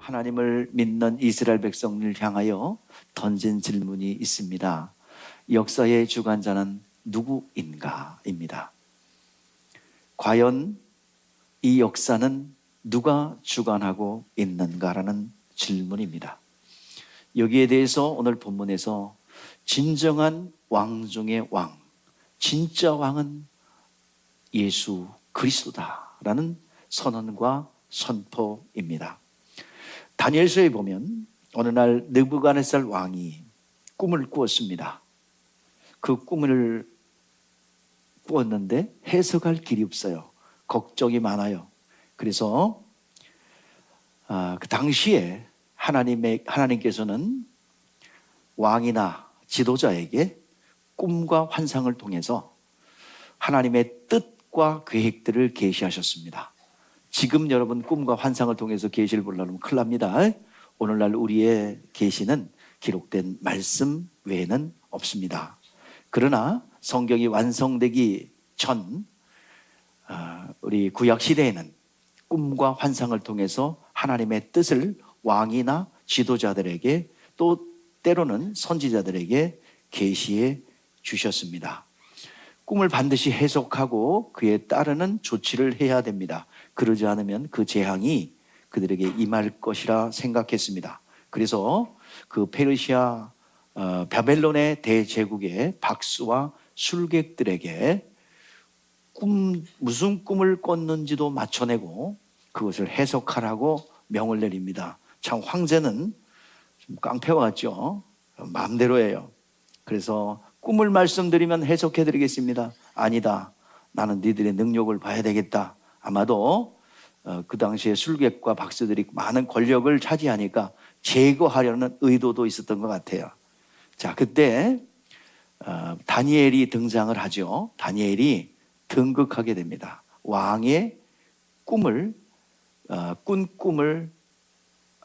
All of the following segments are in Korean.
하나님을 믿는 이스라엘 백성을 향하여 던진 질문이 있습니다. 역사의 주관자는 누구인가? 입니다. 과연 이 역사는 누가 주관하고 있는가라는 질문입니다. 여기에 대해서 오늘 본문에서 진정한 왕 중의 왕, 진짜 왕은 예수 그리스도다라는 선언과 선포입니다. 다니엘서에 보면 어느 날 느부갓네살 왕이 꿈을 꾸었습니다. 그 꿈을 꾸었는데 해석할 길이 없어요. 걱정이 많아요. 그래서 그 당시에 하나님께서는 왕이나 지도자에게 꿈과 환상을 통해서 하나님의 뜻과 계획들을 계시하셨습니다. 지금 여러분 꿈과 환상을 통해서 계시를 보려면 큰일 납니다. 오늘날 우리의 계시는 기록된 말씀 외에는 없습니다. 그러나 성경이 완성되기 전 우리 구약 시대에는 꿈과 환상을 통해서 하나님의 뜻을 왕이나 지도자들에게 또 때로는 선지자들에게 계시해 주셨습니다. 꿈을 반드시 해석하고 그에 따르는 조치를 해야 됩니다. 그러지 않으면 그 재앙이 그들에게 임할 것이라 생각했습니다. 그래서 그 페르시아 바벨론의 대제국의 박수와 술객들에게 무슨 꿈을 꿨는지도 맞춰내고 그것을 해석하라고 명을 내립니다. 참 황제는 좀 깡패와 같죠? 마음대로예요. 그래서 꿈을 말씀드리면 해석해드리겠습니다. 아니다. 나는 니들의 능력을 봐야 되겠다. 아마도 그 당시에 술객과 박수들이 많은 권력을 차지하니까 제거하려는 의도도 있었던 것 같아요. 자, 그때 다니엘이 등장을 하죠. 다니엘이 등극하게 됩니다. 왕의 꿈을 꾼 꿈을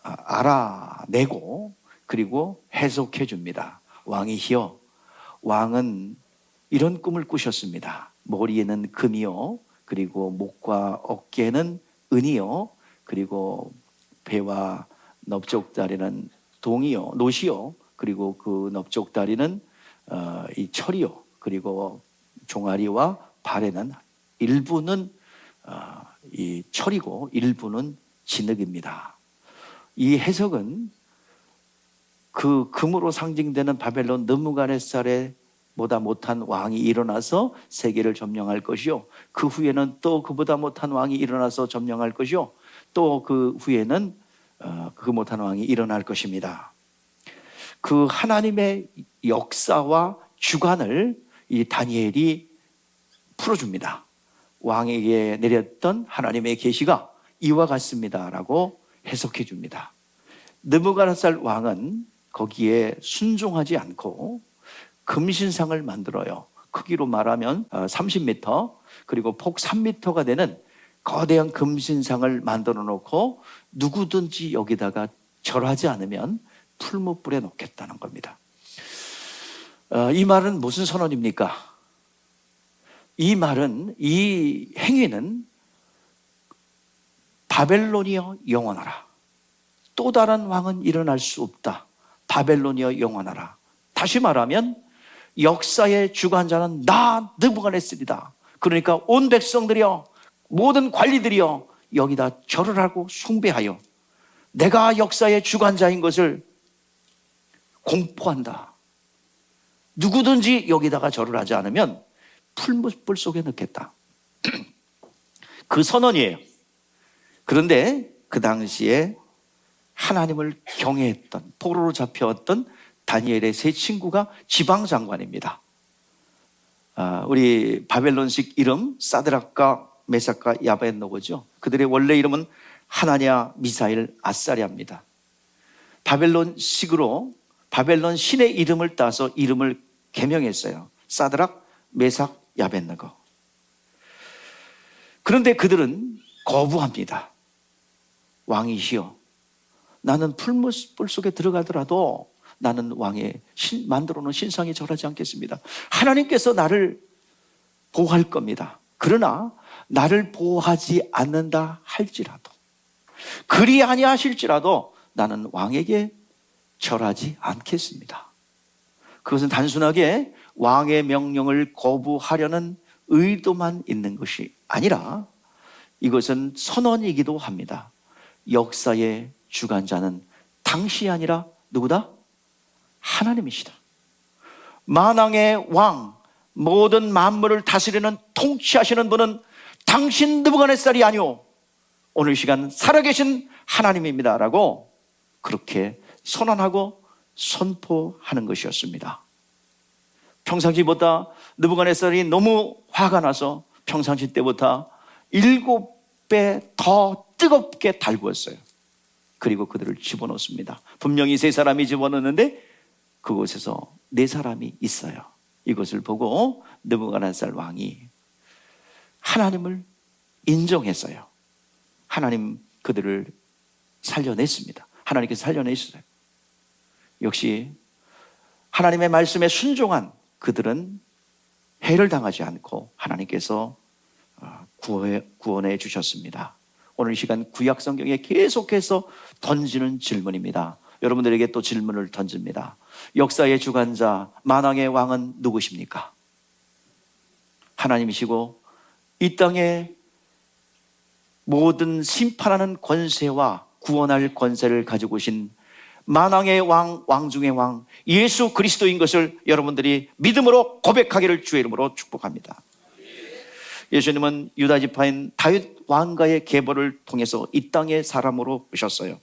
알아내고 그리고 해석해 줍니다. 왕이시여, 왕은 이런 꿈을 꾸셨습니다. 머리에는 금이요, 그리고 목과 어깨에는 은이요, 그리고 배와 넓적다리는 동이요, 노시요, 그리고 그 넓적다리는 이 철이요, 그리고 종아리와 발에는 일부는 이 철이고 일부는 진흙입니다. 이 해석은 그 금으로 상징되는 바벨론 느부갓네살의 보다 못한 왕이 일어나서 세계를 점령할 것이요, 그 후에는 또 그보다 못한 왕이 일어나서 점령할 것이요, 또 그 후에는 그 못한 왕이 일어날 것입니다. 그 하나님의 역사와 주관을 이 다니엘이 풀어줍니다. 왕에게 내렸던 하나님의 계시가 이와 같습니다라고 해석해 줍니다. 느부갓네살 왕은 거기에 순종하지 않고 금신상을 만들어요. 크기로 말하면 30m 그리고 폭 3m가 되는 거대한 금신상을 만들어 놓고 누구든지 여기다가 절하지 않으면 풀무불에 놓겠다는 겁니다. 이 말은 무슨 선언입니까? 이 말은, 이 행위는 바벨론이여 영원하라. 또 다른 왕은 일어날 수 없다. 바벨론이여 영원하라. 다시 말하면 역사의 주관자는 나 느부갓네살이다. 그러니까 온 백성들이여, 모든 관리들이여 여기다 절을 하고 숭배하여 내가 역사의 주관자인 것을 공포한다. 누구든지 여기다가 절을 하지 않으면 풀무불 속에 넣겠다. 그 선언이에요. 그런데 그 당시에 하나님을 경외했던, 포로로 잡혀왔던 다니엘의 세 친구가 지방장관입니다. 우리 바벨론식 이름 사드락과 메삭과 야벳노고죠. 그들의 원래 이름은 하나냐, 미사엘, 아사랴입니다. 바벨론식으로 바벨론 신의 이름을 따서 이름을 개명했어요. 사드락, 메삭, 야벳노고. 그런데 그들은 거부합니다. 왕이시여, 나는 풀무불 속에 들어가더라도 나는 왕의 만들어 놓은 신상에 절하지 않겠습니다. 하나님께서 나를 보호할 겁니다. 그러나 나를 보호하지 않는다 할지라도 그리 아니하실지라도 나는 왕에게 절하지 않겠습니다. 그것은 단순하게 왕의 명령을 거부하려는 의도만 있는 것이 아니라 이것은 선언이기도 합니다. 역사의 주관자는 당시 아니라 누구다? 하나님이시다. 만왕의 왕, 모든 만물을 다스리는 통치하시는 분은 당신 느부갓네살이 아니오, 오늘 시간 살아계신 하나님입니다 라고 그렇게 선언하고 선포하는 것이었습니다. 평상시보다 느부갓네살이 너무 화가 나서 평상시 때보다 7배 더 뜨겁게 달구었어요. 그리고 그들을 집어넣습니다. 분명히 3사람이 집어넣는데 그곳에서 4사람이 있어요. 이것을 보고 느부갓네살 왕이 하나님을 인정했어요. 하나님 그들을 살려냈습니다. 하나님께서 살려내셨어요. 역시 하나님의 말씀에 순종한 그들은 해를 당하지 않고 하나님께서 구원해 주셨습니다. 오늘 이 시간 구약 성경에 계속해서 던지는 질문입니다. 여러분들에게 또 질문을 던집니다. 역사의 주관자 만왕의 왕은 누구십니까? 하나님이시고 이 땅에 모든 심판하는 권세와 구원할 권세를 가지고 오신 만왕의 왕, 왕 중의 왕 예수 그리스도인 것을 여러분들이 믿음으로 고백하기를 주의 이름으로 축복합니다. 예수님은 유다 지파인 다윗 왕가의 계보를 통해서 이 땅의 사람으로 오셨어요.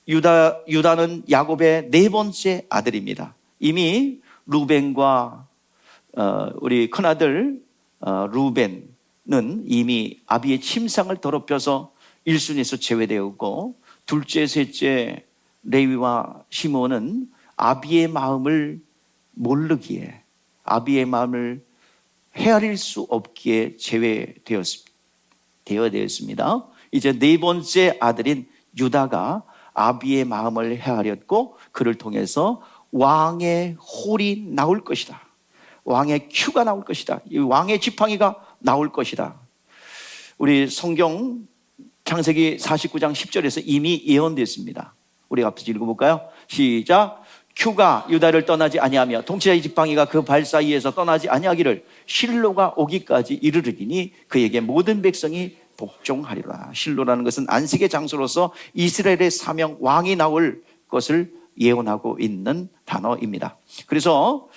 유다는 야곱의 4번째 아들입니다. 이미 루벤과 우리 큰아들 루벤은 이미 아비의 침상을 더럽혀서 1순위에서 제외되었고, 둘째, 셋째 레위와 시몬은 아비의 마음을 모르기에, 아비의 마음을 헤아릴 수 없기에 제외되었습니다. 이제 4번째 아들인 유다가 아비의 마음을 헤아렸고 그를 통해서 왕의 홀이 나올 것이다. 왕의 큐가 나올 것이다. 이 왕의 지팡이가 나올 것이다. 우리 성경 창세기 49장 10절에서 이미 예언됐습니다. 우리가 앞서 읽어볼까요? 시작. 큐가 유다를 떠나지 아니하며 통치자의 지팡이가 그 발 사이에서 떠나지 아니하기를 실로가 오기까지 이르르리니 그에게 모든 백성이 복종하리라. 실로라는 것은 안식의 장소로서 이스라엘의 사명 왕이 나올 것을 예언하고 있는 단어입니다. 그래서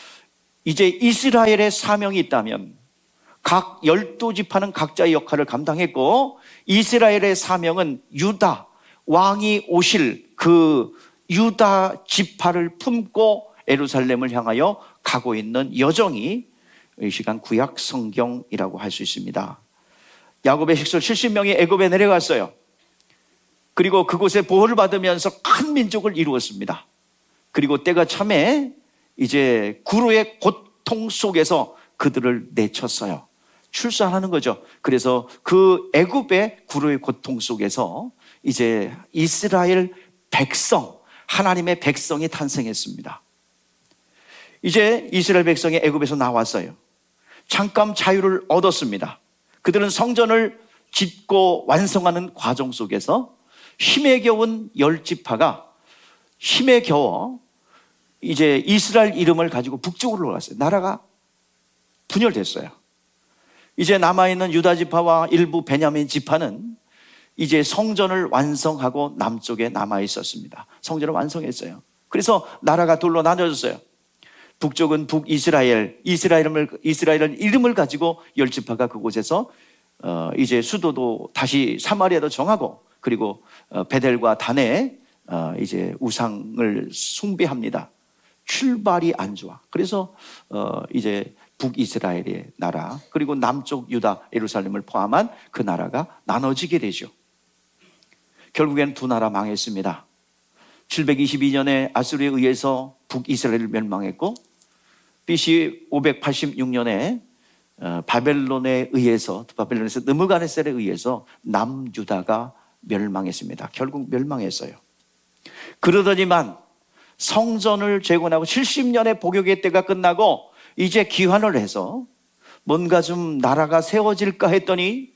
이제 이스라엘의 사명이 있다면 각 12지파는 각자의 역할을 감당했고, 이스라엘의 사명은 유다 왕이 오실 그 유다 지파를 품고 예루살렘을 향하여 가고 있는 여정이 이 시간 구약 성경이라고 할 수 있습니다. 야곱의 식솔 70명이 애굽에 내려갔어요. 그리고 그곳에 보호를 받으면서 큰 민족을 이루었습니다. 그리고 때가 참에 이제 구루의 고통 속에서 그들을 내쳤어요. 출산하는 거죠. 그래서 그 애굽의 구루의 고통 속에서 이제 이스라엘 백성, 하나님의 백성이 탄생했습니다. 이제 이스라엘 백성이 애굽에서 나왔어요. 잠깐 자유를 얻었습니다. 그들은 성전을 짓고 완성하는 과정 속에서 힘에 겨운 10지파가 힘에 겨워 이제 이스라엘 이름을 가지고 북쪽으로 올라갔어요. 나라가 분열됐어요. 이제 남아있는 유다 지파와 일부 베냐민 지파는 이제 성전을 완성하고 남쪽에 남아있었습니다. 성전을 완성했어요. 그래서 나라가 둘로 나눠졌어요. 북쪽은 북이스라엘, 이스라엘은 이름을 가지고 10지파가 그곳에서 이제 수도도 다시 사마리아도 정하고, 그리고 베델과 단에 이제 우상을 숭배합니다. 출발이 안 좋아. 그래서 이제 북이스라엘의 나라, 그리고 남쪽 유다 예루살렘을 포함한 그 나라가 나눠지게 되죠. 결국엔 두 나라 망했습니다. 722년에 아수르에 의해서 북이스라엘을 멸망했고, BC 586년에 바벨론에 의해서, 바벨론에서 느부갓네살에 의해서 남유다가 멸망했습니다. 결국 멸망했어요. 그러더니만 성전을 재건하고 70년의 복역의 때가 끝나고 이제 기환을 해서 뭔가 좀 나라가 세워질까 했더니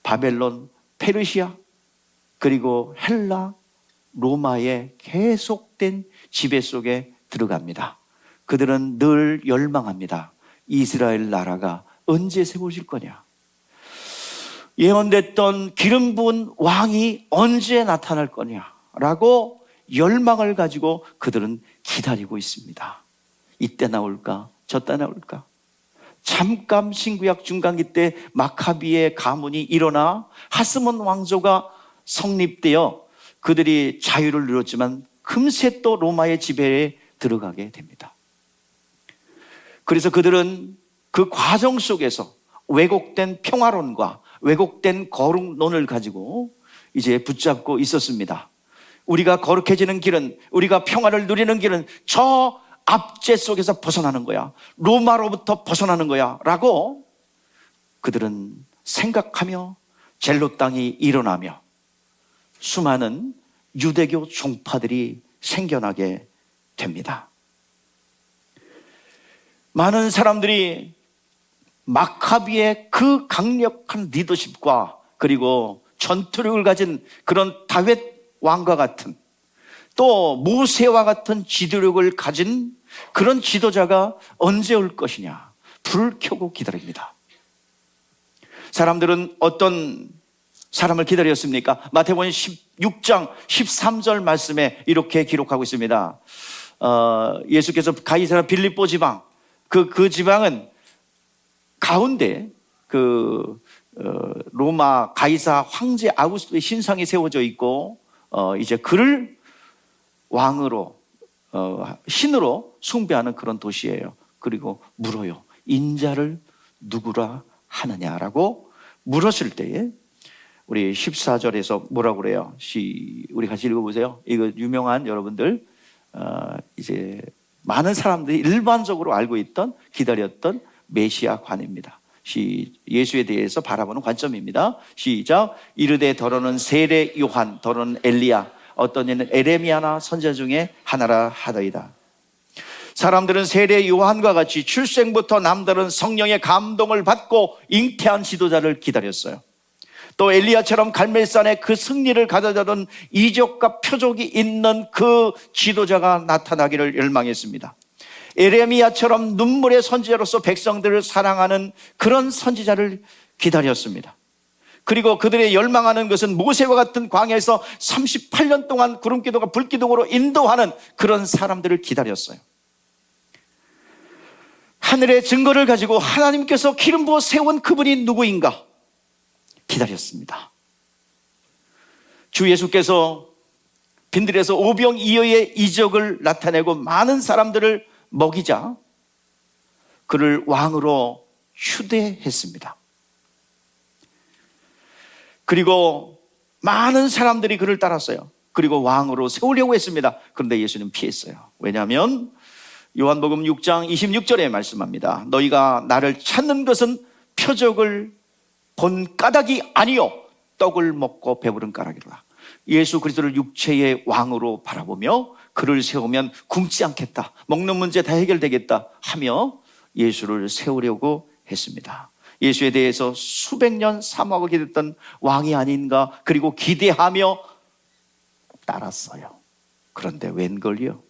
바벨론, 페르시아, 그리고 헬라, 로마의 계속된 지배 속에 들어갑니다. 그들은 늘 열망합니다. 이스라엘 나라가 언제 세워질 거냐? 예언됐던 기름 부은 왕이 언제 나타날 거냐라고 열망을 가지고 그들은 기다리고 있습니다. 이때 나올까? 저때 나올까? 잠깐 신구약 중간기 때 마카비의 가문이 일어나 하스몬 왕조가 성립되어 그들이 자유를 누렸지만 금세 또 로마의 지배에 들어가게 됩니다. 그래서 그들은 그 과정 속에서 왜곡된 평화론과 왜곡된 거룩론을 가지고 이제 붙잡고 있었습니다. 우리가 거룩해지는 길은, 우리가 평화를 누리는 길은 저 압제 속에서 벗어나는 거야, 로마로부터 벗어나는 거야 라고 그들은 생각하며 젤롯 땅이 일어나며 수많은 유대교 종파들이 생겨나게 됩니다. 많은 사람들이 마카비의 그 강력한 리더십과 그리고 전투력을 가진 그런 다윗 왕과 같은, 또 모세와 같은 지도력을 가진 그런 지도자가 언제 올 것이냐, 불을 켜고 기다립니다. 사람들은 어떤 사람을 기다렸습니까? 마태복음 16장 13절 말씀에 이렇게 기록하고 있습니다. 예수께서 가이사랴 빌립보 지방, 그 지방은 가운데 로마 가이사 황제 아우구스토의 신상이 세워져 있고, 이제 그를 왕으로, 신으로 숭배하는 그런 도시예요. 그리고 물어요. 인자를 누구라 하느냐라고 물었을 때에 우리 14절에서 뭐라고 그래요? 우리 같이 읽어보세요. 이거 유명한, 여러분들 이제 많은 사람들이 일반적으로 알고 있던, 기다렸던 메시아관입니다. 예수에 대해서 바라보는 관점입니다. 시작. 이르되 더러는 세례 요한, 더러는 엘리야, 어떤 이는 에레미야나 선지자 중에 하나라 하더이다. 사람들은 세례 요한과 같이 출생부터 남다른 성령의 감동을 받고 잉태한 지도자를 기다렸어요. 또 엘리야처럼 갈멜산에 그 승리를 가져다던 이적과 표적이 있는 그 지도자가 나타나기를 열망했습니다. 에레미야처럼 눈물의 선지자로서 백성들을 사랑하는 그런 선지자를 기다렸습니다. 그리고 그들의 열망하는 것은 모세와 같은 광야에서 38년 동안 구름기둥과 불기둥으로 인도하는 그런 사람들을 기다렸어요. 하늘의 증거를 가지고 하나님께서 기름 부어 세운 그분이 누구인가 기다렸습니다. 주 예수께서 빈들에서 오병이어의 이적을 나타내고 많은 사람들을 먹이자 그를 왕으로 휴대했습니다. 그리고 많은 사람들이 그를 따랐어요. 그리고 왕으로 세우려고 했습니다. 그런데 예수는 피했어요. 왜냐하면 요한복음 6장 26절에 말씀합니다. 너희가 나를 찾는 것은 표적을 본 까닭이 아니요 떡을 먹고 배부른 까닭이로다. 예수 그리스도를 육체의 왕으로 바라보며 그를 세우면 굶지 않겠다, 먹는 문제 다 해결되겠다 하며 예수를 세우려고 했습니다. 예수에 대해서 수백 년 사모하고 기대했던 왕이 아닌가, 그리고 기대하며 따랐어요. 그런데 웬걸요,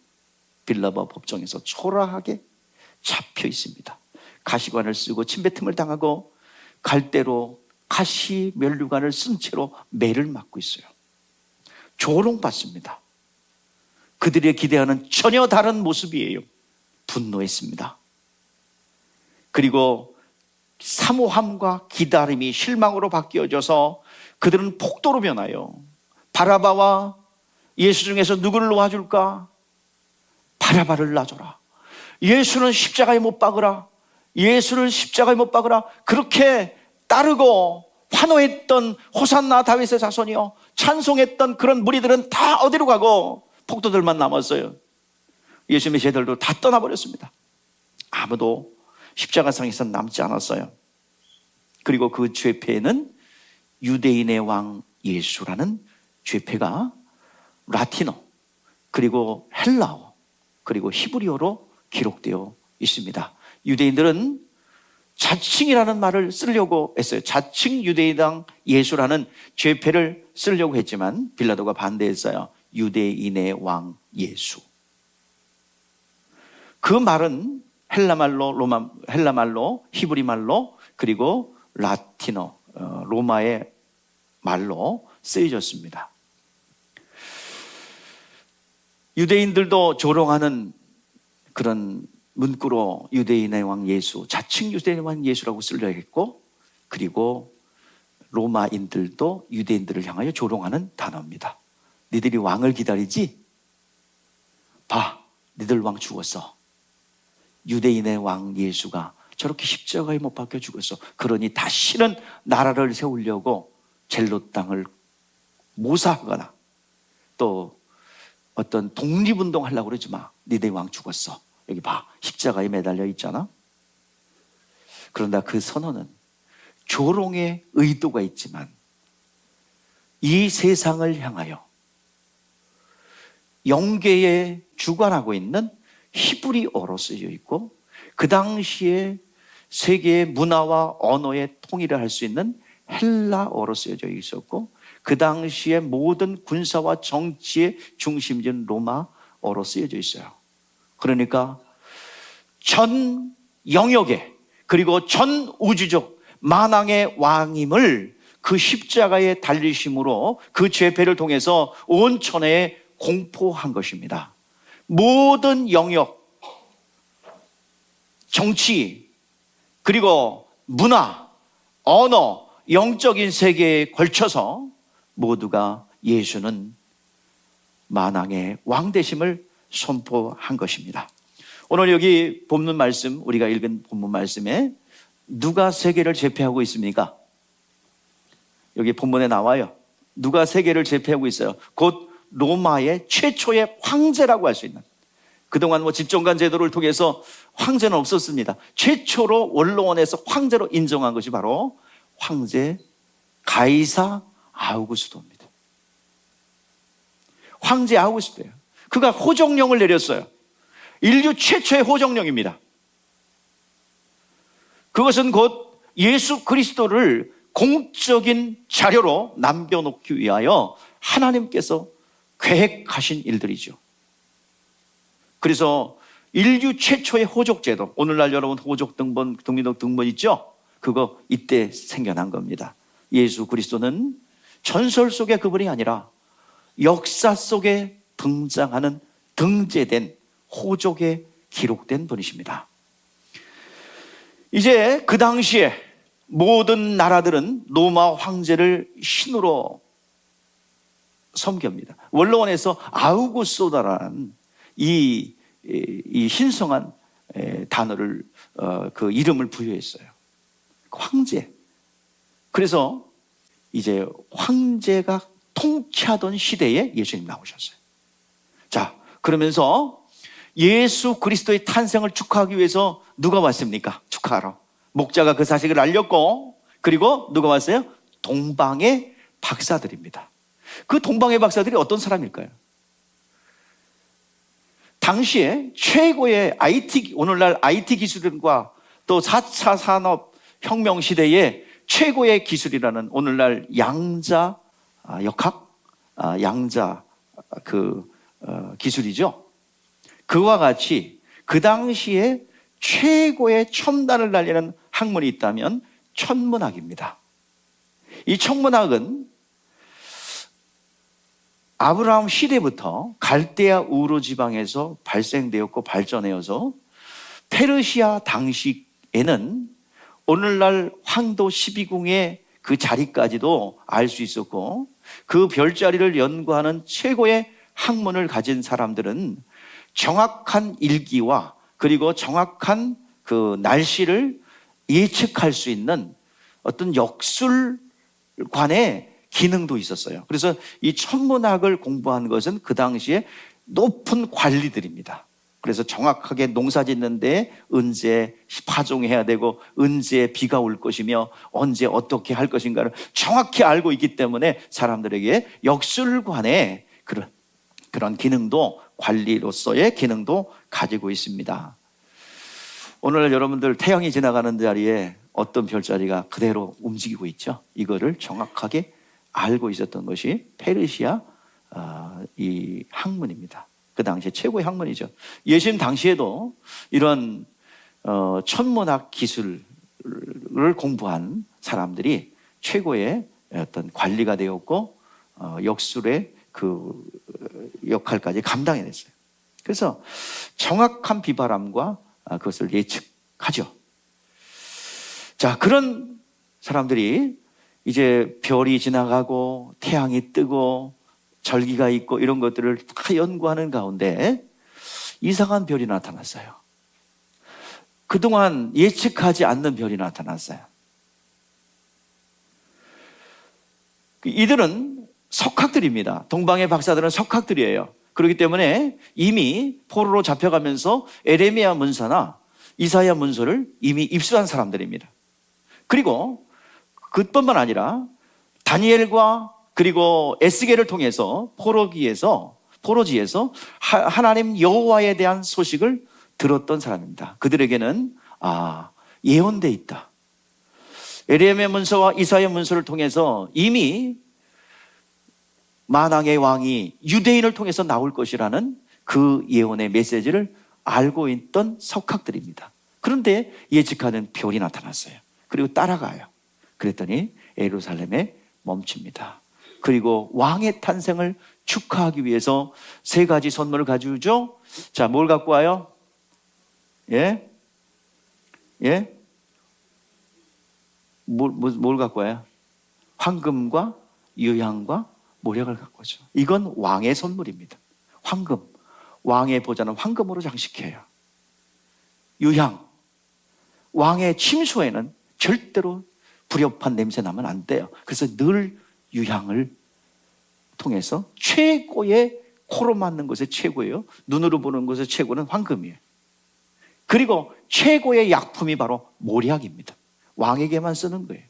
빌라바 법정에서 초라하게 잡혀 있습니다. 가시관을 쓰고 침뱉음을 당하고 갈대로 가시 면류관을 쓴 채로 매를 맞고 있어요. 조롱받습니다. 그들의 기대하는 전혀 다른 모습이에요. 분노했습니다. 그리고 사모함과 기다림이 실망으로 바뀌어져서 그들은 폭도로 변하여 바라바와 예수 중에서 누구를 놓아줄까? 바라바를 놔줘라. 예수는 십자가에 못 박으라. 예수를 십자가에 못 박으라. 그렇게 따르고 환호했던 호산나 다윗의 자손이요, 찬송했던 그런 무리들은 다 어디로 가고 폭도들만 남았어요. 예수님의 제자들도 다 떠나버렸습니다. 아무도 십자가상에서 남지 않았어요. 그리고 그 죄패에는 유대인의 왕 예수라는 죄패가 라틴어, 그리고 헬라어, 그리고 히브리어로 기록되어 있습니다. 유대인들은 자칭이라는 말을 쓰려고 했어요. 자칭 유대인당 예수라는 죄패를 쓰려고 했지만 빌라도가 반대했어요. 유대인의 왕 예수. 그 말은 헬라말로, 히브리말로, 그리고 라틴어, 로마의 말로 쓰여졌습니다. 유대인들도 조롱하는 그런 문구로 유대인의 왕 예수, 자칭 유대인의 왕 예수라고 쓰려 했고, 그리고 로마인들도 유대인들을 향하여 조롱하는 단어입니다. 니들이 왕을 기다리지? 봐, 니들 왕 죽었어. 유대인의 왕 예수가 저렇게 십자가에 못 박혀 죽었어. 그러니 다시는 나라를 세우려고 젤롯 땅을 모사하거나 또 어떤 독립운동 하려고 그러지 마. 니네 왕 죽었어. 여기 봐, 십자가에 매달려 있잖아. 그런다 그 선언은 조롱의 의도가 있지만 이 세상을 향하여 영계에 주관하고 있는 히브리어로 쓰여 있고, 그 당시에 세계의 문화와 언어의 통일을 할 수 있는 헬라어로 쓰여져 있었고, 그 당시에 모든 군사와 정치의 중심지는 로마어로 쓰여져 있어요. 그러니까 전 영역에, 그리고 전 우주적 만왕의 왕임을 그 십자가에 달리심으로 그 죄패를 통해서 온 천하에 공포한 것입니다. 모든 영역, 정치, 그리고 문화, 언어, 영적인 세계에 걸쳐서 모두가 예수는 만왕의 왕 되심을 선포한 것입니다. 오늘 여기 본문 말씀, 우리가 읽은 본문 말씀에 누가 세계를 제패하고 있습니까? 여기 본문에 나와요. 누가 세계를 제패하고 있어요? 곧 로마의 최초의 황제라고 할 수 있는, 그동안 집정관 제도를 통해서 황제는 없었습니다. 최초로 원로원에서 황제로 인정한 것이 바로 황제 가이사 아우구스도입니다. 황제 아우구스도예요. 그가 호정령을 내렸어요. 인류 최초의 호정령입니다. 그것은 곧 예수 그리스도를 공적인 자료로 남겨놓기 위하여 하나님께서 계획하신 일들이죠. 그래서 인류 최초의 호족제도, 오늘날 여러분 호족 등본, 국민등록 등본 있죠? 그거 이때 생겨난 겁니다. 예수 그리스도는 전설 속의 그분이 아니라 역사 속에 등장하는 등재된 호족에 기록된 분이십니다. 이제 그 당시에 모든 나라들은 로마 황제를 신으로 섬깁니다. 원로원에서 아우구스도라는 이 신성한 단어를, 그 이름을 부여했어요. 황제. 그래서 이제 황제가 통치하던 시대에 예수님 나오셨어요. 자, 그러면서 예수 그리스도의 탄생을 축하하기 위해서 누가 왔습니까? 축하하러. 목자가 그 사실을 알렸고, 그리고 누가 왔어요? 동방의 박사들입니다. 그 동방의 박사들이 어떤 사람일까요? 당시에 최고의 오늘날 IT 기술과 또 4차 산업혁명 시대의 최고의 기술이라는 오늘날 양자 역학, 양자 기술이죠. 그와 같이 그 당시에 최고의 첨단을 달리는 학문이 있다면 천문학입니다. 이 천문학은 아브라함 시대부터 갈대아 우르 지방에서 발생되었고 발전해서 페르시아 당시에는 오늘날 황도 12궁의 그 자리까지도 알 수 있었고, 그 별자리를 연구하는 최고의 학문을 가진 사람들은 정확한 일기와 그리고 정확한 그 날씨를 예측할 수 있는 어떤 역술관의 기능도 있었어요. 그래서 이 천문학을 공부한 것은 그 당시에 높은 관리들입니다. 그래서 정확하게 농사 짓는데 언제 파종해야 되고 언제 비가 올 것이며 언제 어떻게 할 것인가를 정확히 알고 있기 때문에 사람들에게 역술관의 그런 기능도, 관리로서의 기능도 가지고 있습니다. 오늘 여러분들 태양이 지나가는 자리에 어떤 별자리가 그대로 움직이고 있죠. 이거를 정확하게 알고 있었던 것이 페르시아 이 학문입니다. 그 당시에 최고의 학문이죠. 예수님 당시에도 이런 천문학 기술을 공부한 사람들이 최고의 어떤 관리가 되었고 역술의 그 역할까지 감당해냈어요. 그래서 정확한 비바람과 그것을 예측하죠. 자, 그런 사람들이 이제 별이 지나가고 태양이 뜨고 절기가 있고 이런 것들을 다 연구하는 가운데 이상한 별이 나타났어요. 그동안 예측하지 않는 별이 나타났어요. 이들은 석학들입니다. 동방의 박사들은 석학들이에요. 그렇기 때문에 이미 포로로 잡혀가면서 에레미야 문서나 이사야 문서를 이미 입수한 사람들입니다. 그리고 그뿐만 아니라 다니엘과 그리고 에스겔을 통해서 포로지에서 하나님 여호와에 대한 소식을 들었던 사람입니다. 그들에게는 예언돼 있다. 에레미야 문서와 이사야 문서를 통해서 이미 만왕의 왕이 유대인을 통해서 나올 것이라는 그 예언의 메시지를 알고 있던 석학들입니다. 그런데 예측하는 별이 나타났어요. 그리고 따라가요. 그랬더니 예루살렘에 멈춥니다. 그리고 왕의 탄생을 축하하기 위해서 세 가지 선물을 가져오죠. 자, 뭘 갖고 와요? 예? 뭘 갖고 와요? 황금과 유향과 모략을 갖고 오죠. 이건 왕의 선물입니다. 황금, 왕의 보좌는 황금으로 장식해요. 유향, 왕의 침소에는 절대로 불협한 냄새 나면 안 돼요. 그래서 늘 유향을 통해서 최고의 코로 맞는 것의 최고예요. 눈으로 보는 것의 최고는 황금이에요. 그리고 최고의 약품이 바로 모략입니다. 왕에게만 쓰는 거예요.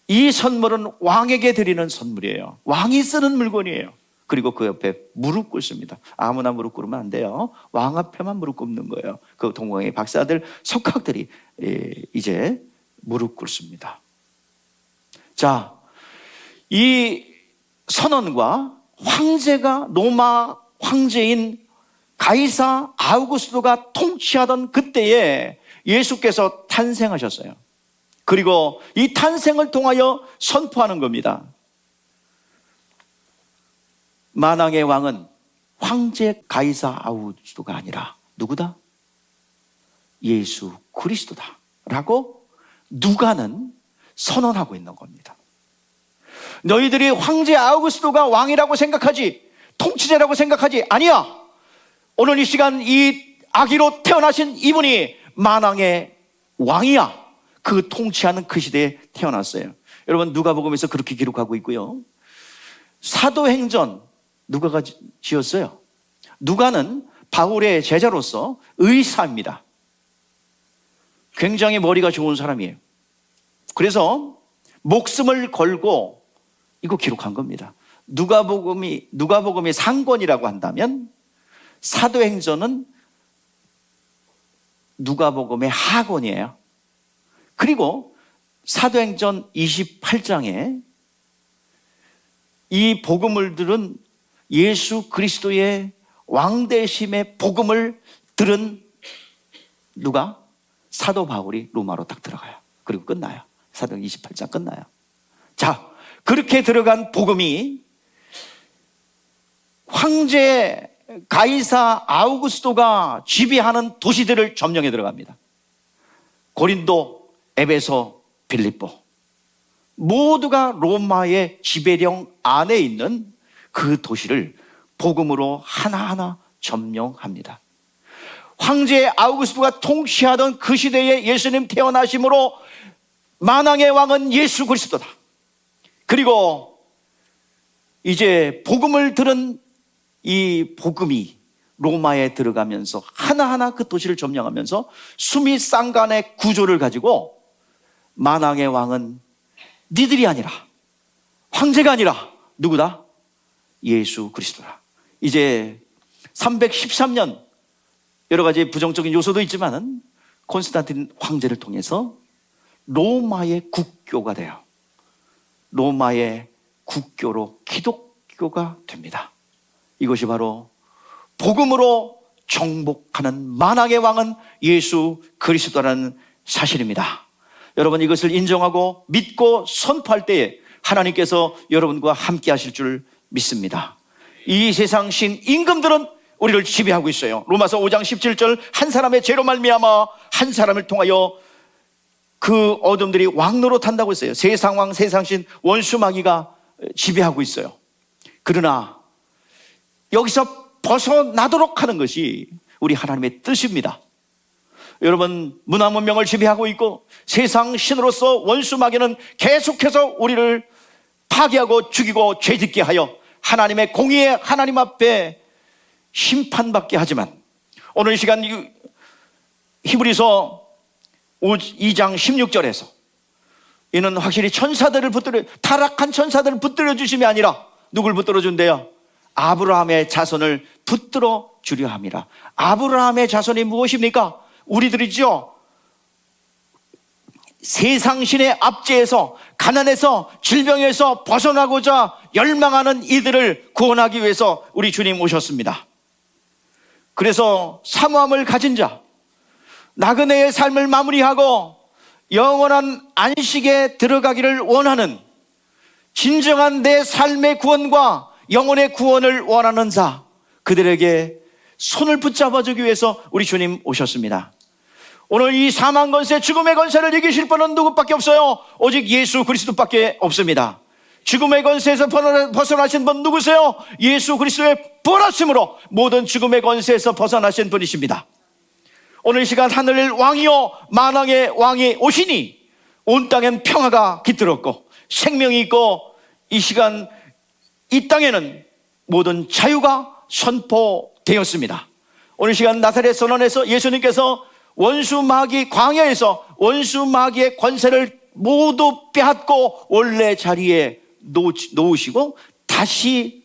이 선물은 왕에게 드리는 선물이에요. 왕이 쓰는 물건이에요. 그리고 그 옆에 무릎 꿇습니다. 아무나 무릎 꿇으면 안 돼요. 왕 앞에만 무릎 꿇는 거예요. 그 동방의 박사들, 석학들이 이제 무릎 꿇습니다. 자, 이 선언과 황제가 로마 황제인 가이사 아우구스토가 통치하던 그때에 예수께서 탄생하셨어요. 그리고 이 탄생을 통하여 선포하는 겁니다. 만왕의 왕은 황제 가이사 아우구스토가 아니라 누구다? 예수 그리스도다 라고 누가는 선언하고 있는 겁니다. 너희들이 황제 아우구스토가 왕이라고 생각하지, 통치자라고 생각하지, 아니야. 오늘 이 시간 이 아기로 태어나신 이분이 만왕의 왕이야. 그 통치하는 그 시대에 태어났어요. 여러분, 누가복음에서 그렇게 기록하고 있고요. 사도행전 누가가 지었어요. 누가는 바울의 제자로서 의사입니다. 굉장히 머리가 좋은 사람이에요. 그래서 목숨을 걸고 이거 기록한 겁니다. 누가복음이 상권이라고 한다면 사도행전은 누가복음의 하권이에요. 그리고 사도행전 28장에 이 복음을 들은 예수 그리스도의 왕대심의 복음을 들은 누가? 사도 바울이 로마로 딱 들어가요. 그리고 끝나요. 사도행전 28장 끝나요. 자, 그렇게 들어간 복음이 황제 가이사 아우구스토가 지배하는 도시들을 점령해 들어갑니다. 고린도, 에베소, 빌립보 모두가 로마의 지배령 안에 있는 그 도시를 복음으로 하나하나 점령합니다. 황제 아우구스토가 통치하던 그 시대에 예수님 태어나심으로 만왕의 왕은 예수 그리스도다. 그리고 이제 복음을 들은 이 복음이 로마에 들어가면서 하나하나 그 도시를 점령하면서 수미 쌍간의 구조를 가지고 만왕의 왕은 니들이 아니라, 황제가 아니라 누구다? 예수 그리스도라. 이제 313년 여러 가지 부정적인 요소도 있지만은 콘스탄틴 황제를 통해서 로마의 국교가 돼요. 로마의 국교로 기독교가 됩니다. 이것이 바로 복음으로 정복하는 만왕의 왕은 예수 그리스도라는 사실입니다. 여러분, 이것을 인정하고 믿고 선포할 때에 하나님께서 여러분과 함께 하실 줄 믿습니다. 이 세상 신 임금들은 우리를 지배하고 있어요. 로마서 5장 17절, 한 사람의 죄로 말미암아 한 사람을 통하여 그 어둠들이 왕노릇한다고 했어요. 세상 왕, 세상 신, 원수 마귀가 지배하고 있어요. 그러나 여기서 벗어나도록 하는 것이 우리 하나님의 뜻입니다. 여러분, 문화 문명을 지배하고 있고 세상 신으로서 원수 마귀는 계속해서 우리를 파괴하고 죽이고 죄짓게 하여 하나님의 공의의 하나님 앞에 심판받게 하지만, 오늘 이 시간 히브리서 2장 16절에서 이는 확실히 천사들을 타락한 천사들을 붙들어 주심이 아니라 누굴 붙들어 준대요? 아브라함의 자손을 붙들어 주려 함이라. 아브라함의 자손이 무엇입니까? 우리들이죠. 세상신의 압제에서, 가난에서, 질병에서 벗어나고자 열망하는 이들을 구원하기 위해서 우리 주님 오셨습니다. 그래서 사모함을 가진 자, 나그네의 삶을 마무리하고 영원한 안식에 들어가기를 원하는, 진정한 내 삶의 구원과 영혼의 구원을 원하는 자, 그들에게 손을 붙잡아 주기 위해서 우리 주님 오셨습니다. 오늘 이 사망 권세, 죽음의 권세를 이기실 분은 누구밖에 없어요? 오직 예수 그리스도밖에 없습니다. 죽음의 권세에서 벗어나신 분 누구세요? 예수 그리스도의 부활하심으로 모든 죽음의 권세에서 벗어나신 분이십니다. 오늘 이 시간 하늘 왕이요 만왕의 왕이 오시니 온 땅엔 평화가 깃들었고 생명이 있고, 이 시간 이 땅에는 모든 자유가 선포되었습니다. 오늘 시간 나사렛 선언에서 예수님께서 원수 마귀, 광야에서 원수 마귀의 권세를 모두 빼앗고 원래 자리에 놓으시고 다시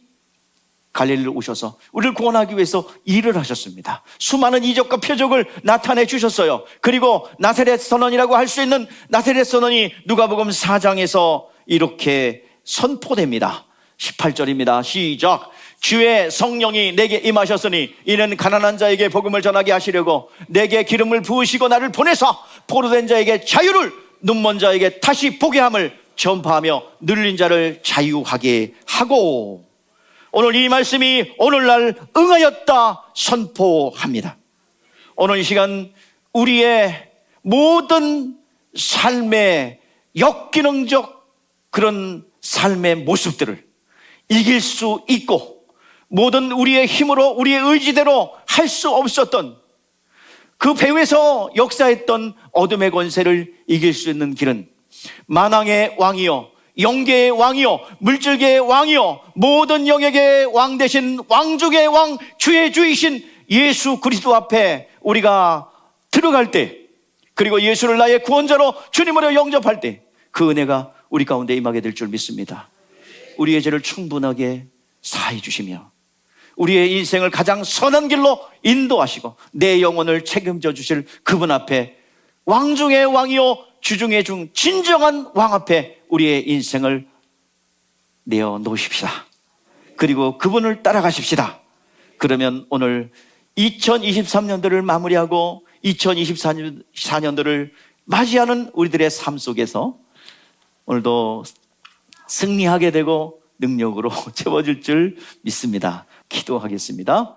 갈릴리로 오셔서 우리를 구원하기 위해서 일을 하셨습니다. 수많은 이적과 표적을 나타내 주셨어요. 그리고 나사렛 선언이라고 할 수 있는 나사렛 선언이 누가복음 4장에서 이렇게 선포됩니다. 18절입니다. 시작. 주의 성령이 내게 임하셨으니 이는 가난한 자에게 복음을 전하게 하시려고 내게 기름을 부으시고 나를 보내사 포로된 자에게 자유를, 눈먼 자에게 다시 보게 함을 전파하며 눌린 자를 자유하게 하고, 오늘 이 말씀이 오늘날 응하였다 선포합니다. 오늘 이 시간 우리의 모든 삶의 역기능적 그런 삶의 모습들을 이길 수 있고, 모든 우리의 힘으로 우리의 의지대로 할 수 없었던 그 배후에서 역사했던 어둠의 권세를 이길 수 있는 길은 만왕의 왕이요 영계의 왕이요 물질계의 왕이요 모든 영역의 왕 되신 왕중의 왕 주의 주이신 예수 그리스도 앞에 우리가 들어갈 때, 그리고 예수를 나의 구원자로 주님으로 영접할 때 그 은혜가 우리 가운데 임하게 될 줄 믿습니다. 우리의 죄를 충분하게 사해 주시며 우리의 인생을 가장 선한 길로 인도하시고 내 영혼을 책임져 주실 그분 앞에, 왕 중의 왕이요 주 중의 중 진정한 왕 앞에 우리의 인생을 내어 놓으십시다. 그리고 그분을 따라가십시다. 그러면 오늘 2023년도를 마무리하고 2024년도를 맞이하는 우리들의 삶 속에서 오늘도 승리하게 되고 능력으로 채워질 줄 믿습니다. 기도하겠습니다.